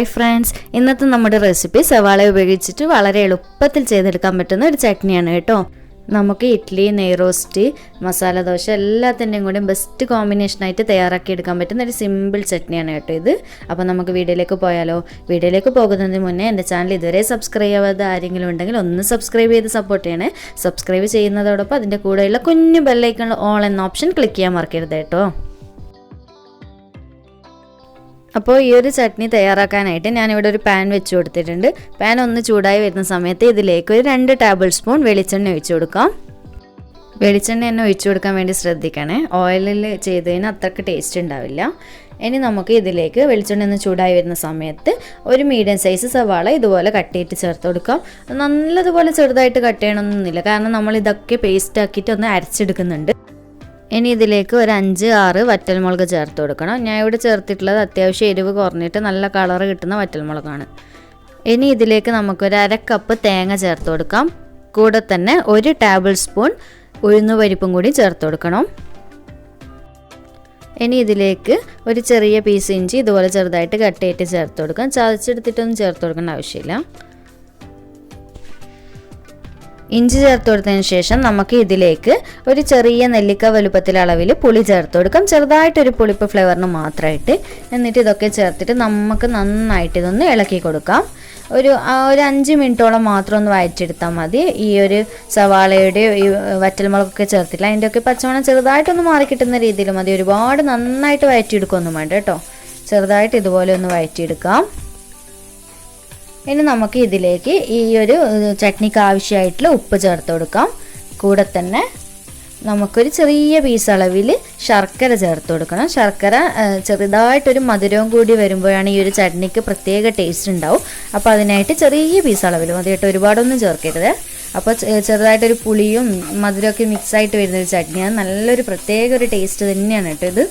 Hi friends, ഇന്നത്തെ നമ്മുടെ recipe സവാള ഉപയോഗിച്ചിട്ട് വളരെ എളുപ്പത്തിൽ ചെയ്തെടുക്കാൻ പറ്റുന്ന ഒരു ചട്നിയാണ് കേട്ടോ. നമുക്ക് ഇഡ്ഡലി, നെയ് റോസ്റ്റ്, മസാല ദോശ എല്ലാത്തിൻ്റെയും കൂടി ബെസ്റ്റ് കോമ്പിനേഷനായിട്ട് തയ്യാറാക്കി എടുക്കാൻ പറ്റുന്ന ഒരു സിമ്പിൾ ചട്നിയാണ് കേട്ടോ ഇത്. അപ്പോൾ നമുക്ക് വീഡിയോയിലേക്ക് പോയാലോ? വീഡിയോയിലേക്ക് പോകുന്നതിന് മുന്നേ എൻ്റെ ചാനൽ ഇതുവരെ സബ്സ്ക്രൈബ് ചെയ്യാതെ ആരെങ്കിലും ഉണ്ടെങ്കിൽ ഒന്ന് സബ്സ്ക്രൈബ് ചെയ്ത് സപ്പോർട്ട് ചെയ്യണേ. സബ്സ്ക്രൈബ് ചെയ്യുന്നതോടൊപ്പം അതിൻ്റെ കൂടെയുള്ള കുഞ്ഞു ബെല്ലൈക്കണിൽ ഓൾ എന്ന ഓപ്ഷൻ ക്ലിക്ക് ചെയ്യാൻ മറക്കരുത് കേട്ടോ. അപ്പോൾ ഈ ഒരു ചട്നി തയ്യാറാക്കാനായിട്ട് ഞാനിവിടെ ഒരു പാൻ വെച്ച് കൊടുത്തിട്ടുണ്ട്. പാൻ ഒന്ന് ചൂടായി വരുന്ന സമയത്ത് ഇതിലേക്ക് ഒരു 2 ടേബിൾ സ്പൂൺ വെളിച്ചെണ്ണ ഒഴിച്ചു കൊടുക്കാം. വെളിച്ചെണ്ണ തന്നെ ഒഴിച്ചു കൊടുക്കാൻ വേണ്ടി ശ്രദ്ധിക്കണേ, ഓയിലിൽ ചെയ്തതിന് അത്രയ്ക്ക് ടേസ്റ്റ് ഉണ്ടാവില്ല. ഇനി നമുക്ക് ഇതിലേക്ക് വെളിച്ചെണ്ണ ഒന്ന് ചൂടായി വരുന്ന സമയത്ത് ഒരു മീഡിയം സൈസ് സവാള ഇതുപോലെ കട്ട് ചെയ്തിട്ട് ചേർത്ത് കൊടുക്കാം. നല്ലതുപോലെ ചെറുതായിട്ട് കട്ട് ചെയ്യണമെന്നൊന്നുമില്ല, കാരണം നമ്മൾ ഇതൊക്കെ പേസ്റ്റ് ആക്കിയിട്ട് ഒന്ന് അരച്ചെടുക്കുന്നുണ്ട്. ഇനി ഇതിലേക്ക് ഒരു 5-6 വറ്റൽമുളക് ചേർത്ത് കൊടുക്കണം. ഞാൻ ഇവിടെ ചേർത്തിട്ടുള്ളത് അത്യാവശ്യം എരിവ് കുറഞ്ഞിട്ട് നല്ല കളർ കിട്ടുന്ന വറ്റൽമുളകാണ്. ഇനി ഇതിലേക്ക് നമുക്കൊരു 1/2 കപ്പ് തേങ്ങ ചേർത്ത് കൊടുക്കാം. കൂടെ തന്നെ 1 ടേബിൾ സ്പൂൺ ഉഴുന്നുപരിപ്പും കൂടി ചേർത്ത് കൊടുക്കണം. ഇനി ഇതിലേക്ക് ഒരു ചെറിയ പീസ് ഇഞ്ചി ഇതുപോലെ ചെറുതായിട്ട് കട്ട് ചെയ്തിട്ട് ചേർത്ത് കൊടുക്കാം. ചതച്ചെടുത്തിട്ടൊന്നും ചേർത്ത് കൊടുക്കേണ്ട ആവശ്യമില്ല. ഇഞ്ചി ചേർത്ത് കൊടുത്തതിന് ശേഷം നമുക്ക് ഇതിലേക്ക് ഒരു ചെറിയ നെല്ലിക്ക വലുപ്പത്തിൽ അളവിൽ പുളി ചേർത്ത് കൊടുക്കാം, ചെറുതായിട്ടൊരു പുളിപ്പ് ഫ്ലേവറിന് മാത്രമായിട്ട്. എന്നിട്ട് ഇതൊക്കെ ചേർത്തിട്ട് നമുക്ക് നന്നായിട്ട് ഇതൊന്ന് ഇളക്കി കൊടുക്കാം. ഒരു 5 മിനിറ്റോളം മാത്രം ഒന്ന് വഴറ്റിയെടുത്താൽ മതി. ഈ ഒരു സവാളയുടെ ഈ വറ്റൽമുളകൊക്കെ ചേർത്തില്ല, അതിൻ്റെയൊക്കെ പച്ചമണം ചെറുതായിട്ടൊന്ന് മാറി കിട്ടുന്ന രീതിയിൽ മതി. ഒരുപാട് നന്നായിട്ട് വഴറ്റിയെടുക്കുകയൊന്നും വേണ്ട കേട്ടോ, ചെറുതായിട്ട് ഇതുപോലെ ഒന്ന് വഴറ്റിയെടുക്കാം. ഇനി നമുക്ക് ഇതിലേക്ക് ഈ ഒരു ചട്നിക്ക് ആവശ്യമായിട്ടുള്ള ഉപ്പ് ചേർത്ത് കൊടുക്കാം. കൂടെ തന്നെ നമുക്കൊരു ചെറിയ പീസ് അളവിൽ ശർക്കര ചേർത്ത് കൊടുക്കണം. ശർക്കര ചെറുതായിട്ടൊരു മധുരവും കൂടി വരുമ്പോഴാണ് ഈ ഒരു ചട്നിക്ക് പ്രത്യേക ടേസ്റ്റ് ഉണ്ടാവും. അപ്പോൾ അതിനായിട്ട് ചെറിയ പീസ് അളവിൽ മതി കേട്ടോ, ഒരുപാടൊന്നും ചേർക്കരുത്. അപ്പോൾ ചെറുതായിട്ടൊരു പുളിയും മധുരമൊക്കെ മിക്സായിട്ട് വരുന്നൊരു ചട്നിയാണ്. നല്ലൊരു പ്രത്യേക ഒരു ടേസ്റ്റ് തന്നെയാണ് കേട്ടോ ഇത്.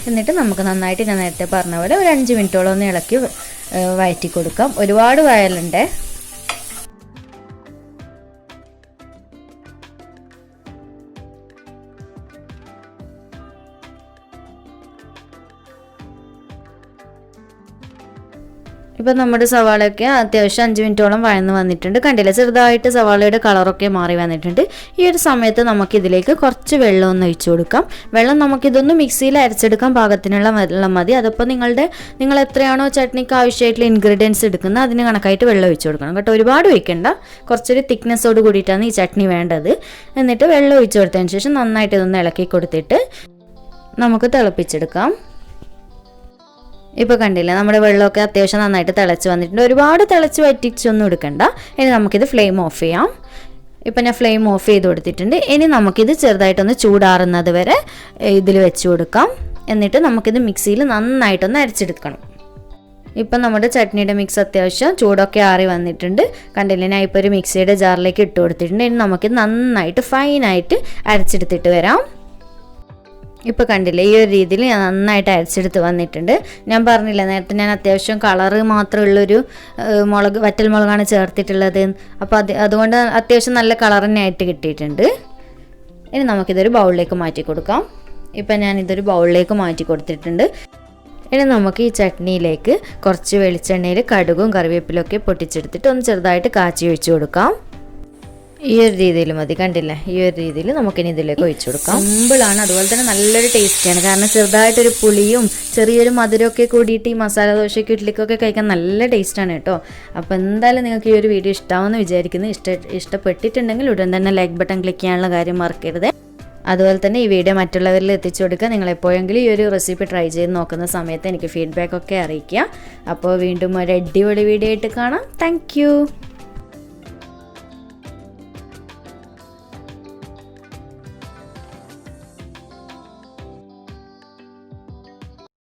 എന്നിട്ട് നമുക്ക് നന്നായിട്ട് ഞാൻ നേരത്തെ പറഞ്ഞ പോലെ ഒരു 5 മിനിറ്റോളം ഒന്ന് ഇളക്കി വഴറ്റി കൊടുക്കാം. ഒരുപാട് വയലുണ്ടേ. ഇപ്പം നമ്മുടെ സവാളയൊക്കെ അത്യാവശ്യം 5 മിനിറ്റോളം വഴന്ന് വന്നിട്ടുണ്ട്. കണ്ടില്ല, ചെറുതായിട്ട് സവാളയുടെ കളറൊക്കെ മാറി വന്നിട്ടുണ്ട്. ഈ ഒരു സമയത്ത് നമുക്കിതിലേക്ക് കുറച്ച് വെള്ളം ഒന്ന് ഒഴിച്ചു കൊടുക്കാം. വെള്ളം നമുക്കിതൊന്ന് മിക്സിയിൽ അരച്ചെടുക്കാൻ പാകത്തിനുള്ള വെള്ളം മതി. അതപ്പോൾ നിങ്ങൾ എത്രയാണോ ചട്നിക്ക് ആവശ്യമായിട്ടുള്ള ഇൻഗ്രീഡിയൻസ് എടുക്കുന്നത് അതിന് കണക്കായിട്ട് വെള്ളം ഒഴിച്ചു കൊടുക്കണം കേട്ടോ. ഒരുപാട് ഒഴിക്കണ്ട, കുറച്ചൊരു തിക്നെസ്സോട് കൂടിയിട്ടാണ് ഈ ചട്നി വേണ്ടത്. എന്നിട്ട് വെള്ളം ഒഴിച്ചു കൊടുത്തതിന് ശേഷം നന്നായിട്ട് ഇതൊന്ന് ഇളക്കി കൊടുത്തിട്ട് നമുക്ക് തിളപ്പിച്ചെടുക്കാം. ഇപ്പോൾ കണ്ടില്ല, നമ്മുടെ വെള്ളമൊക്കെ അത്യാവശ്യം നന്നായിട്ട് തിളച്ച് വന്നിട്ടുണ്ട്. ഒരുപാട് തിളച്ച് വറ്റിച്ചൊന്നും എടുക്കണ്ട. ഇനി നമുക്കിത് ഫ്ലെയിം ഓഫ് ചെയ്യാം. ഇപ്പം ഞാൻ ഫ്ലെയിം ഓഫ് ചെയ്ത് കൊടുത്തിട്ടുണ്ട്. ഇനി നമുക്കിത് ചെറുതായിട്ടൊന്ന് ചൂടാറുന്നത് വരെ ഇതിൽ വെച്ച് കൊടുക്കാം. എന്നിട്ട് നമുക്കിത് മിക്സിയിൽ നന്നായിട്ടൊന്ന് അരച്ചെടുക്കണം. ഇപ്പം നമ്മുടെ ചട്നിയുടെ മിക്സ് അത്യാവശ്യം ചൂടൊക്കെ ആറി വന്നിട്ടുണ്ട്. കണ്ടില്ല, ഞാൻ ഇപ്പോൾ ഒരു മിക്സിയുടെ ജാറിലേക്ക് ഇട്ട് കൊടുത്തിട്ടുണ്ട്. ഇനി നമുക്കിത് നന്നായിട്ട് ഫൈനായിട്ട് അരച്ചെടുത്തിട്ട് വരാം. ഇപ്പോൾ കണ്ടില്ലേ, ഈ ഒരു രീതിയിൽ ഞാൻ നന്നായിട്ട് അരച്ചെടുത്ത് വന്നിട്ടുണ്ട്. ഞാൻ പറഞ്ഞില്ല നേരത്തെ, ഞാൻ അത്യാവശ്യം കളറ് മാത്രമുള്ളൊരു വറ്റൽമുളകാണ് ചേർത്തിട്ടുള്ളത്. അപ്പോൾ അതുകൊണ്ട് അത്യാവശ്യം നല്ല കളർ തന്നെ ആയിട്ട് കിട്ടിയിട്ടുണ്ട്. ഇനി നമുക്കിതൊരു ബൗളിലേക്ക് മാറ്റി കൊടുക്കാം. ഇപ്പം ഞാനിതൊരു ബൗളിലേക്ക് മാറ്റി കൊടുത്തിട്ടുണ്ട്. ഇനി നമുക്ക് ഈ ചട്നിയിലേക്ക് കുറച്ച് വെളിച്ചെണ്ണയിൽ കടുകും കറിവേപ്പിലൊക്കെ പൊട്ടിച്ചെടുത്തിട്ട് ഒന്ന് ചെറുതായിട്ട് കാച്ചി ഒഴിച്ചു കൊടുക്കാം. ഈ ഒരു രീതിയിൽ മതി. കണ്ടില്ലേ, ഈ ഒരു രീതിയിൽ നമുക്കിനി ഇതിലേക്ക് ഒഴിച്ചു കൊടുക്കാം. സിമ്പിളാണ്, അതുപോലെ തന്നെ നല്ലൊരു ടേസ്റ്റിയാണ്. കാരണം ചെറുതായിട്ടൊരു പുളിയും ചെറിയൊരു മധുരമൊക്കെ കൂടിയിട്ട് ഈ മസാല ദോശയ്ക്ക് ഇഡ്ഡലിക്കൊക്കെ കഴിക്കാൻ നല്ല ടേസ്റ്റാണ് കേട്ടോ. അപ്പോൾ എന്തായാലും നിങ്ങൾക്ക് ഈ ഒരു വീഡിയോ ഇഷ്ടമാവുമെന്ന് വിചാരിക്കുന്നു. ഇഷ്ടപ്പെട്ടിട്ടുണ്ടെങ്കിൽ ഉടൻ തന്നെ ലൈക്ക് ബട്ടൺ ക്ലിക്ക് ചെയ്യാനുള്ള കാര്യം മറക്കരുത്. അതുപോലെ തന്നെ ഈ വീഡിയോ മറ്റുള്ളവരിൽ എത്തിച്ചു കൊടുക്കുക. നിങ്ങൾ എപ്പോഴെങ്കിലും ഈ ഒരു റെസിപ്പി ട്രൈ ചെയ്ത് നോക്കുന്ന സമയത്ത് എനിക്ക് ഫീഡ്ബാക്ക് ഒക്കെ അറിയിക്കുക. അപ്പോൾ വീണ്ടും ഒരു അടിപൊളി വീഡിയോ ആയിട്ട് കാണാം. താങ്ക്